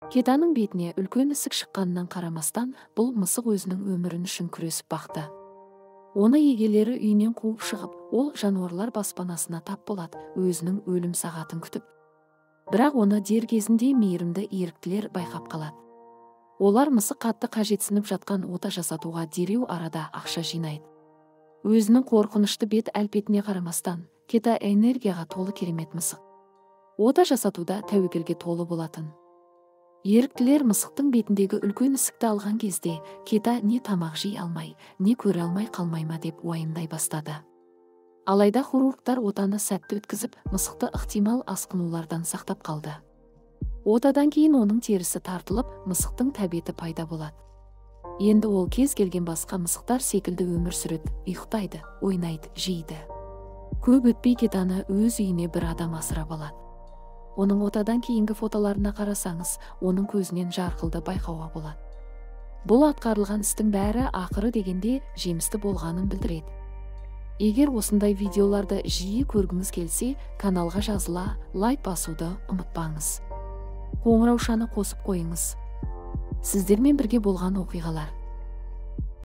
Кетаның бетіне үлкен ісік шыққанынан қарамастан, бұл мысық өзінің өмірін үшін күресіп бақты. Оны егелері үйінен қуып шығып, ол жануарлар баспанасына тап болады, өзінің өлім сағатын күтіп. Бірақ оны дер кезінде мейірімді еріктілер байқап қалады. Олар мысық қатты қажетсініп жатқан ота жасатуға дереу арада ақша жинайды. Өзінің қорқынышты бет әлпетіне қарамастан, Кета энергияға толы керемет мысық. Ота жасатуда тәуекелге толы болатын. Еріктілер мысықтың бетіндегі үлкен ісікті алған кезде, Кета не тамақ жей алмай, не көре алмай қалмайма деп уайымдай бастады. Алайда хирургтар отаны сәтті өткізіп, мысықты ықтимал асқынулардан сақтап қалды. Отадан кейін оның терісі тартылып, мысықтың тәбеті пайда болады. Енді ол кез келген басқа мысықтар секілді өмір сүреді, ұйықтайды, ойнайды, жейді. Көп өтпей Кетаны өз үйіне бір адам асырап алады. Оның отадан кейінгі фотоларына қарасаңыз, оның көзінен жарқылды байқауға болады. Бұл атқарылған істің бәрі ақыры дегенде жемісті болғанын білдіреді. Егер осындай видеоларды жиі көргіңіз келсе, каналға жазыла, лайк басуды ұмытпаңыз. Қоңыраушаны қосып қойыңыз. Сіздермен бірге болған оқиғалар